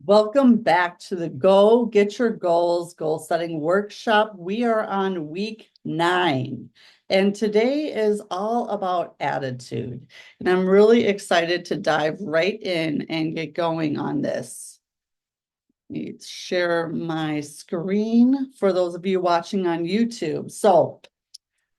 Welcome back to the Go Get Your Goals Goal Setting Workshop. We are on week 9, and today is all about attitude. And I'm really excited to dive right in and get going on this. Let me share my screen for those of you watching on YouTube. So,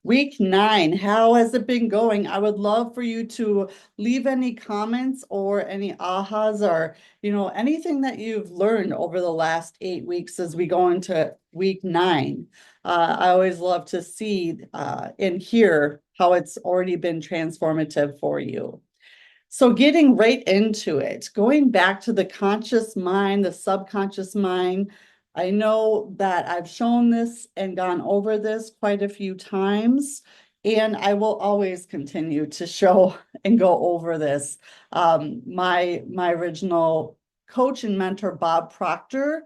week 9, how has it been going? I would love for you to leave any comments or any ahas or, anything that you've learned over the last 8 weeks as we go into week 9. I always love to see and hear how it's already been transformative for you. So getting right into it, going back to the conscious mind, the subconscious mind. I know that I've shown this and gone over this quite a few times, and I will always continue to show and go over this. My original coach and mentor, Bob Proctor,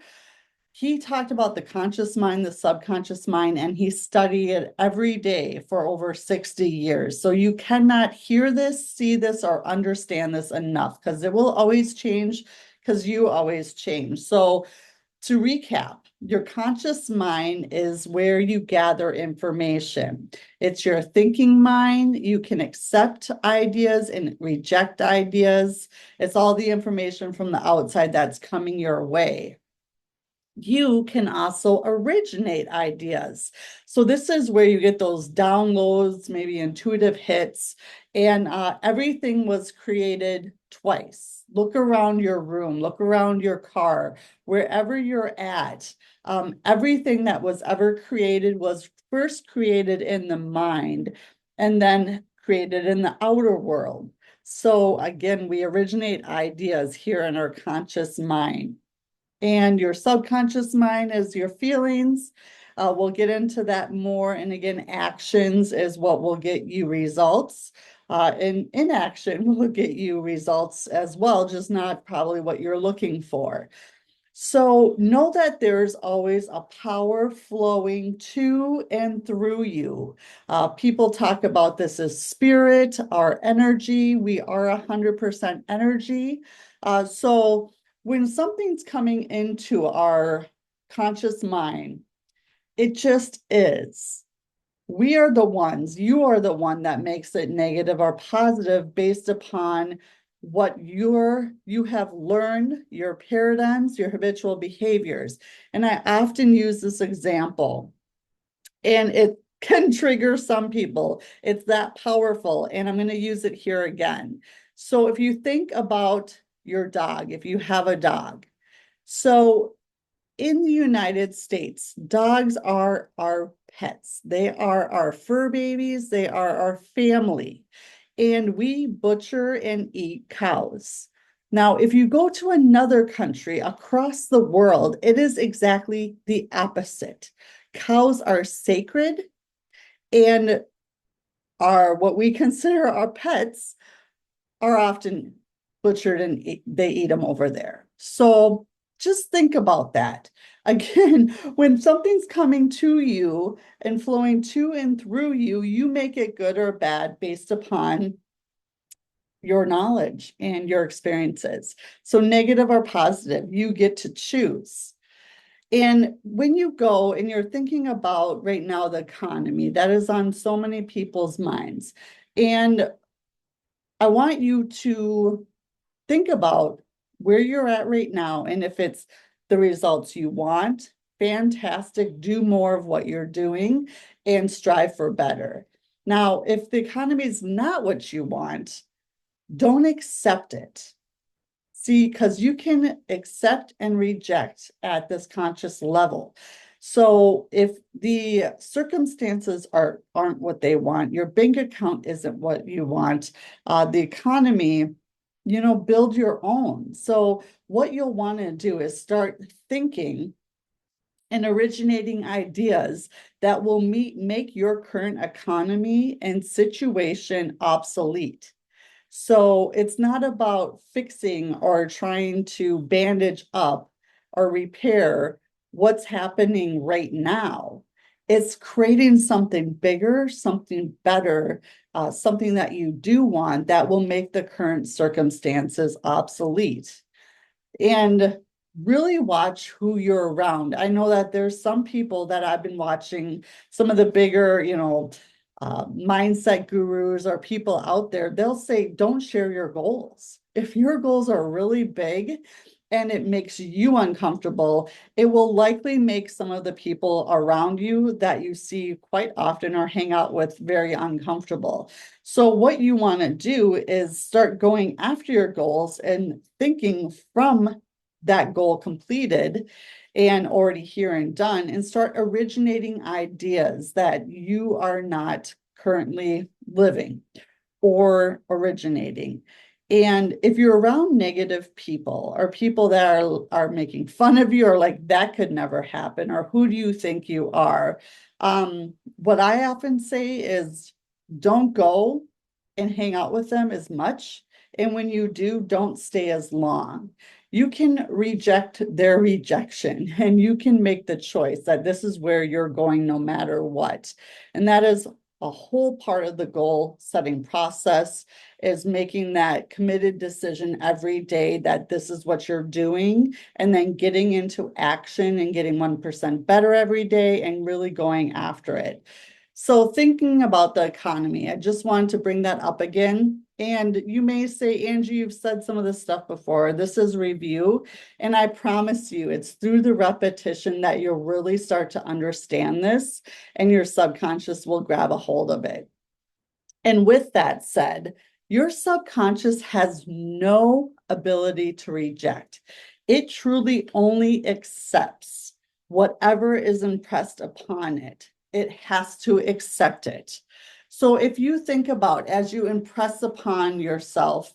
he talked about the conscious mind, the subconscious mind, and he studied it every day for over 60 years. So you cannot hear this, see this, or understand this enough because it will always change because you always change. So to recap, your conscious mind is where you gather information. It's your thinking mind. You can accept ideas and reject ideas. It's all the information from the outside that's coming your way. You can also originate ideas. So this is where you get those downloads, maybe intuitive hits, and everything was created twice. Look around your room, look around your car, wherever you're at. Everything that was ever created was first created in the mind and then created in the outer world. So again, we originate ideas here in our conscious mind. And your subconscious mind is your feelings. We'll get into that more. And again, actions is what will get you results. And inaction will get you results as well, just not probably what you're looking for. So know that there's always a power flowing to and through you. People talk about this as spirit, our energy. We are 100% energy. So when something's coming into our conscious mind, it just is. We are the ones, you are the one that makes it negative or positive based upon what you have learned, your paradigms, your habitual behaviors. And I often use this example, and it can trigger some people. It's that powerful, and I'm going to use it here again. So if you think about your dog, if you have a dog, so in the United States, dogs are our pets. They are our fur babies. They are our family. And we butcher and eat cows. Now, if you go to another country across the world, it is exactly the opposite. Cows are sacred and are what we consider our pets are often butchered and they eat them over there. So just think about that. Again, when something's coming to you and flowing to and through you, you make it good or bad based upon your knowledge and your experiences. So negative or positive, you get to choose. And when you go and you're thinking about right now the economy, that is on so many people's minds. And I want you to think about where you're at right now. And if it's the results you want, fantastic. Do more of what you're doing and strive for better. Now, if the economy is not what you want, don't accept it. See, because you can accept and reject at this conscious level. So if the circumstances aren't what they want, your bank account isn't what you want, the economy, build your own. So what you'll want to do is start thinking and originating ideas that will make your current economy and situation obsolete. So it's not about fixing or trying to bandage up or repair what's happening right now. It's creating something bigger, something better, something that you do want that will make the current circumstances obsolete. And really watch who you're around. I know that there's some people that I've been watching, some of the bigger, mindset gurus or people out there, they'll say, don't share your goals. If your goals are really big and it makes you uncomfortable, it will likely make some of the people around you that you see quite often or hang out with very uncomfortable. So, what you want to do is start going after your goals and thinking from that goal completed and already here and done, and start originating ideas that you are not currently living or originating. And if you're around negative people or people that are making fun of you or like that could never happen, or who do you think you are? What I often say is don't go and hang out with them as much. And when you do, don't stay as long. You can reject their rejection and you can make the choice that this is where you're going no matter what. And that is a whole part of the goal setting process, is making that committed decision every day that this is what you're doing, and then getting into action and getting 1% better every day and really going after it. So thinking about the economy, I just wanted to bring that up again. And you may say, Angie, you've said some of this stuff before. This is review. And I promise you, it's through the repetition that you'll really start to understand this, and your subconscious will grab a hold of it. And with that said, your subconscious has no ability to reject. It truly only accepts whatever is impressed upon it. It has to accept it. So if you think about, as you impress upon yourself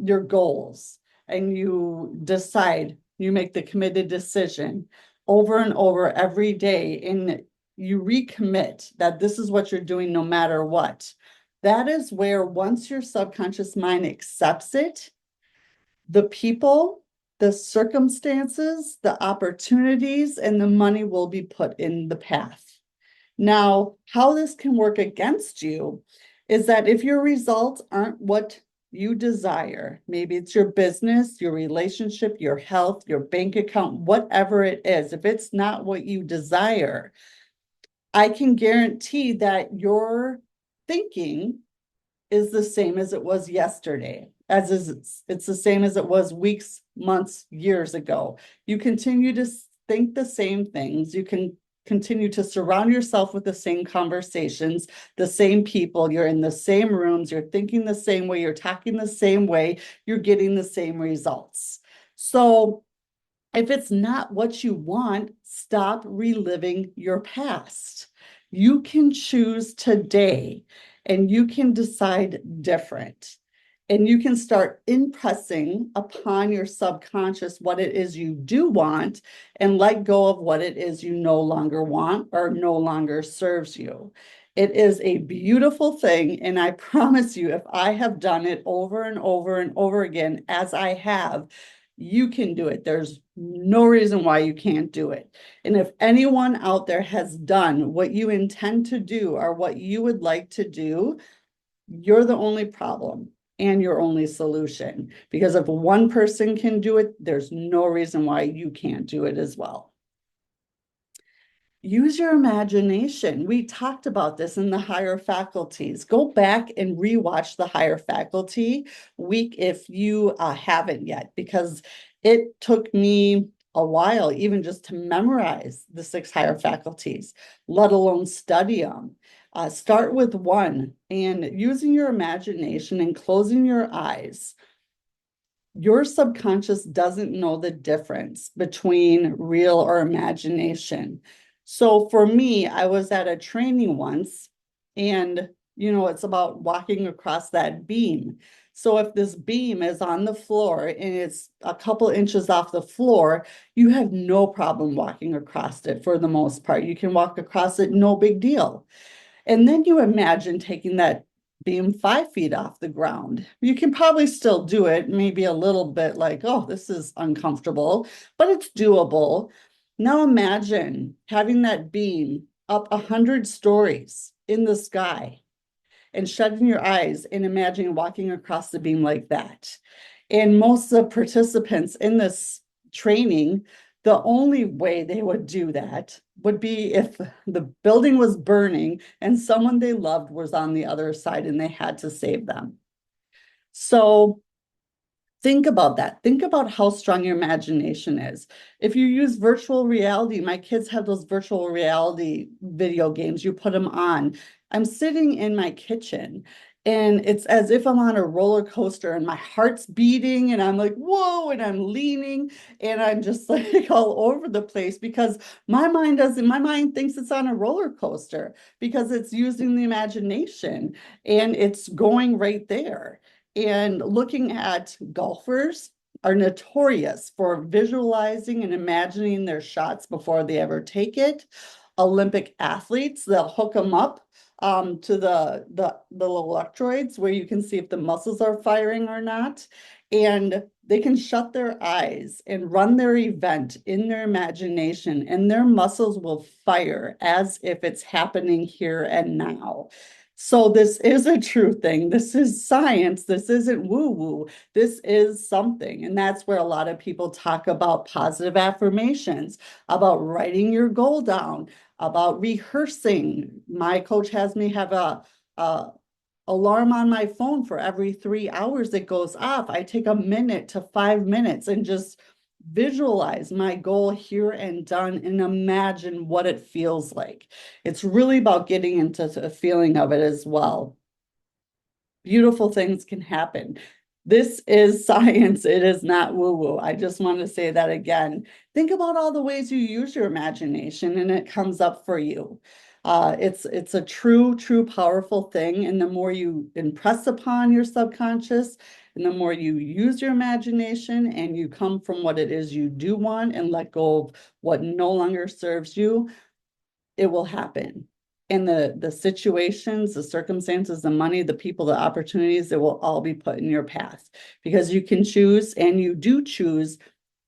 your goals, and you decide, you make the committed decision over and over every day, and you recommit that this is what you're doing no matter what, that is where, once your subconscious mind accepts it, the people, the circumstances, the opportunities, and the money will be put in the path. Now, how this can work against you is that if your results aren't what you desire, maybe it's your business, your relationship, your health, your bank account, whatever it is, if it's not what you desire, I can guarantee that your thinking is the same as it was yesterday, as is it's the same as it was weeks, months, years ago. You continue to think the same things. You can continue to surround yourself with the same conversations, the same people. You're in the same rooms. You're thinking the same way. You're talking the same way. You're getting the same results. So if it's not what you want, stop reliving your past. You can choose today, and you can decide different. And you can start impressing upon your subconscious what it is you do want, and let go of what it is you no longer want or no longer serves you. It is a beautiful thing. And I promise you, if I have done it over and over and over again, as I have, you can do it. There's no reason why you can't do it. And if anyone out there has done what you intend to do or what you would like to do, you're the only problem and your only solution. Because if one person can do it, there's no reason why you can't do it as well. Use your imagination. We talked about this in the higher faculties. Go back and rewatch the higher faculty week if you haven't yet, because it took me a while even just to memorize the 6 higher faculties, let alone study them. Start with one, and using your imagination and closing your eyes, your subconscious doesn't know the difference between real or imagination. So for me, I was at a training once, and it's about walking across that beam. So if this beam is on the floor and it's a couple inches off the floor, you have no problem walking across it for the most part. You can walk across it, no big deal. And then you imagine taking that beam 5 feet off the ground. You can probably still do it, maybe a little bit like, oh, this is uncomfortable, but it's doable. Now imagine having that beam up 100 stories in the sky, and shutting your eyes and imagining walking across the beam like that. And most of the participants in this training, the only way they would do that would be if the building was burning and someone they loved was on the other side and they had to save them. So think about that. Think about how strong your imagination is. If you use virtual reality, my kids have those virtual reality video games, you put them on. I'm sitting in my kitchen and it's as if I'm on a roller coaster and my heart's beating and I'm like, whoa, and I'm leaning and I'm just like all over the place because my mind thinks it's on a roller coaster because it's using the imagination and it's going right there. And looking at golfers are notorious for visualizing and imagining their shots before they ever take it. Olympic athletes, they'll hook them up to the little electrodes where you can see if the muscles are firing or not. And they can shut their eyes and run their event in their imagination, and their muscles will fire as if it's happening here and now. So this is a true thing. This is science. This isn't woo-woo. This is something. And that's where a lot of people talk about positive affirmations, about writing your goal down, about rehearsing. My coach has me have a alarm on my phone for every 3 hours that goes off. I take a minute to 5 minutes and just visualize my goal here and done and imagine what it feels like. It's really about getting into a feeling of it as well. Beautiful things can happen. This is science. It is not woo-woo. I just want to say that again. Think about all the ways you use your imagination and it comes up for you. It's a true, powerful thing. And the more you impress upon your subconscious, and the more you use your imagination and you come from what it is you do want and let go of what no longer serves you, it will happen. And the situations, the circumstances, the money, the people, the opportunities, it will all be put in your path because you can choose, and you do choose,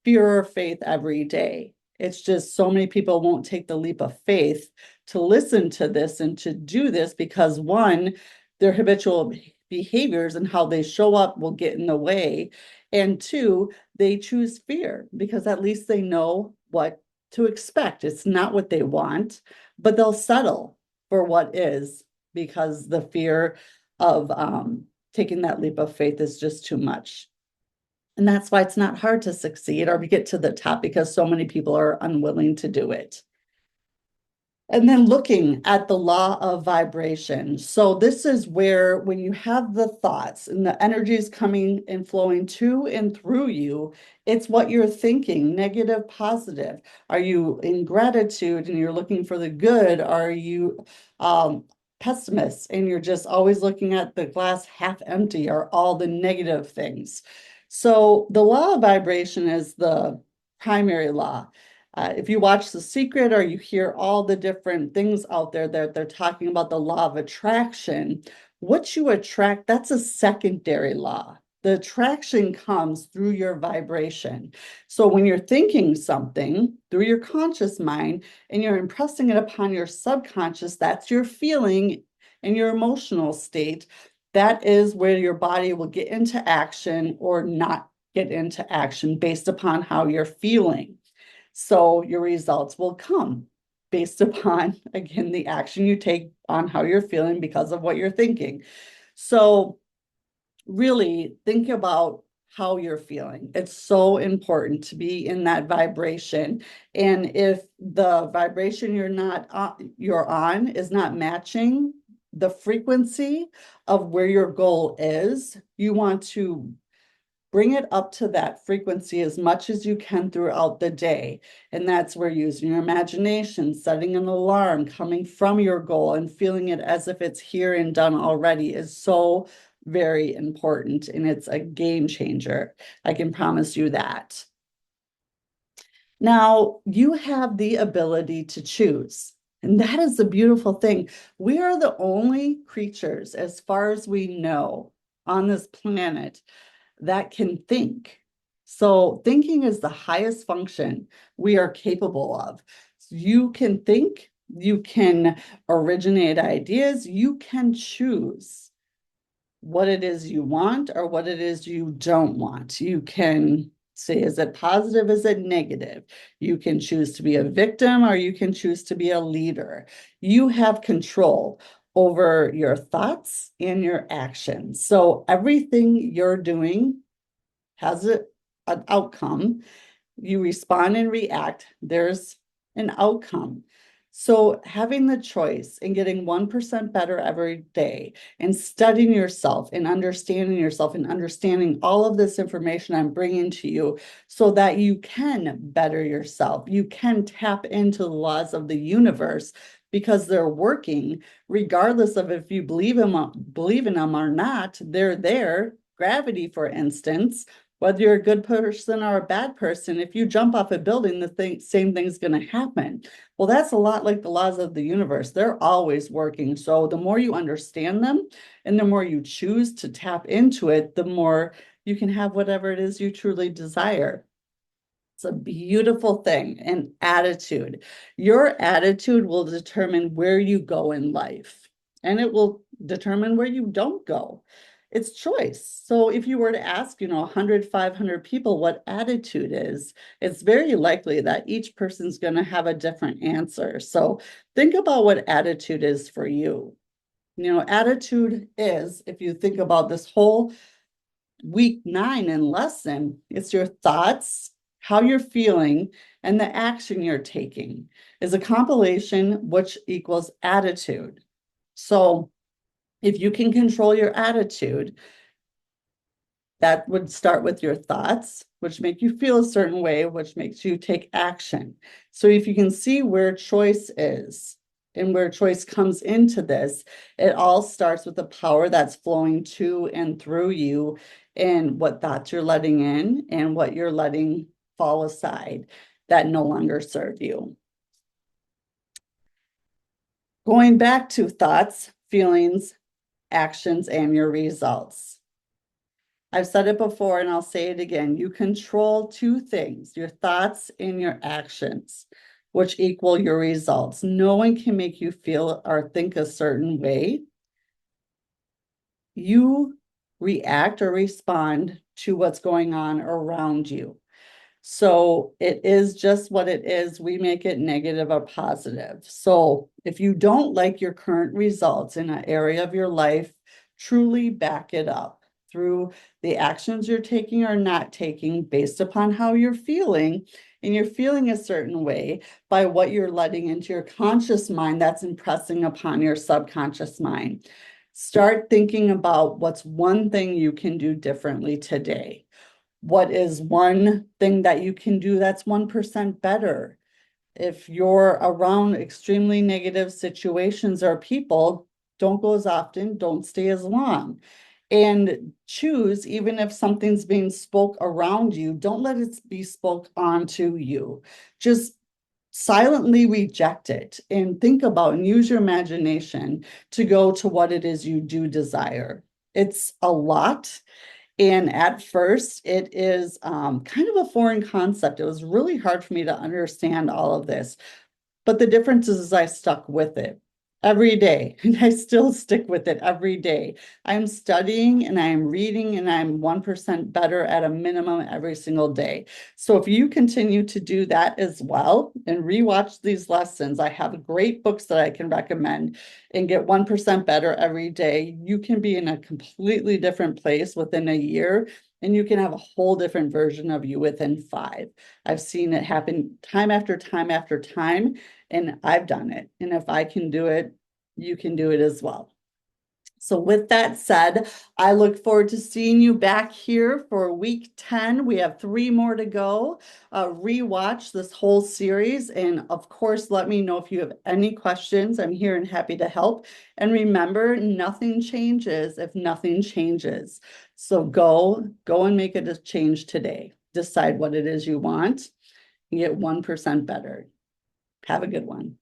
fear or faith every day. It's just so many people won't take the leap of faith to listen to this and to do this because one, their habitual behaviors and how they show up will get in the way. And two, they choose fear because at least they know what to expect. It's not what they want, but they'll settle for what is because the fear of taking that leap of faith is just too much. And that's why it's not hard to succeed or to get to the top because so many people are unwilling to do it. And then looking at the law of vibration. So this is where when you have the thoughts and the energy is coming and flowing to and through you, it's what you're thinking, negative, positive. Are you in gratitude and you're looking for the good? Are you pessimist and you're just always looking at the glass half empty or all the negative things? So the law of vibration is the primary law. If you watch The Secret or you hear all the different things out there that they're talking about the law of attraction, what you attract, that's a secondary law. The attraction comes through your vibration. So when you're thinking something through your conscious mind and you're impressing it upon your subconscious, that's your feeling and your emotional state. That is where your body will get into action or not get into action based upon how you're feeling. So your results will come based upon, again, the action you take on how you're feeling because of what you're thinking. So really think about how you're feeling. It's so important to be in that vibration. And if the vibration you're on is not matching the frequency of where your goal is, you want to bring it up to that frequency as much as you can throughout the day. And that's where using your imagination, setting an alarm, coming from your goal and feeling it as if it's here and done already is so very important. And it's a game changer. I can promise you that. Now, you have the ability to choose. And that is the beautiful thing. We are the only creatures, as far as we know, on this planet that can think. So thinking is the highest function we are capable of. You can think, you can originate ideas, you can choose what it is you want or what it is you don't want. You can Say, is it positive? Is it negative? You can choose to be a victim or you can choose to be a leader. You have control over your thoughts and your actions. So everything you're doing has an outcome. You respond and react, there's an outcome. So having the choice and getting 1% better every day and studying yourself and understanding all of this information I'm bringing to you so that you can better yourself. You can tap into the laws of the universe because they're working regardless of if you believe in them or not. They're there. Gravity, for instance, whether you're a good person or a bad person, if you jump off a building, same thing's going to happen. Well, that's a lot like the laws of the universe. They're always working. So the more you understand them and the more you choose to tap into it, the more you can have whatever it is you truly desire. It's a beautiful thing. And attitude. Your attitude will determine where you go in life, and it will determine where you don't go. It's choice. So if you were to ask, 100, 500 people what attitude is, it's very likely that each person's going to have a different answer. So think about what attitude is for you. Attitude is, if you think about this whole week 9 in lesson, it's your thoughts, how you're feeling, and the action you're taking is a compilation which equals attitude. So if you can control your attitude, that would start with your thoughts, which make you feel a certain way, which makes you take action. So if you can see where choice is and where choice comes into this, it all starts with the power that's flowing to and through you, and what thoughts you're letting in and what you're letting fall aside that no longer serve you. Going back to thoughts, feelings, actions, and your results. I've said it before and I'll say it again. You control two things, your thoughts and your actions, which equal your results. No one can make you feel or think a certain way. You react or respond to what's going on around you. So it is just what it is. We make it negative or positive. So if you don't like your current results in an area of your life, truly back it up through the actions you're taking or not taking based upon how you're feeling. And you're feeling a certain way by what you're letting into your conscious mind that's impressing upon your subconscious mind. Start thinking about what's one thing you can do differently today. What is one thing that you can do that's 1% better? If you're around extremely negative situations or people, don't go as often, don't stay as long. And choose, even if something's being spoke around you, don't let it be spoke onto you. Just silently reject it and think about and use your imagination to go to what it is you do desire. It's a lot. And at first, it is kind of a foreign concept. It was really hard for me to understand all of this. But the difference is I stuck with it every day, and I still stick with it every day. I'm studying and I'm reading, and I'm 1% better at a minimum every single day. So if you continue to do that as well and rewatch these lessons, I have great books that I can recommend, and get 1% better every day. You can be in a completely different place within a year, and you can have a whole different version of you within 5. I've seen it happen time after time after time, and I've done it. And if I can do it, you can do it as well. So with that said, I look forward to seeing you back here for week 10. We have 3 more to go. Rewatch this whole series. And of course, let me know if you have any questions. I'm here and happy to help. And remember, nothing changes if nothing changes. So go and make it a change today. Decide what it is you want and get 1% better. Have a good one.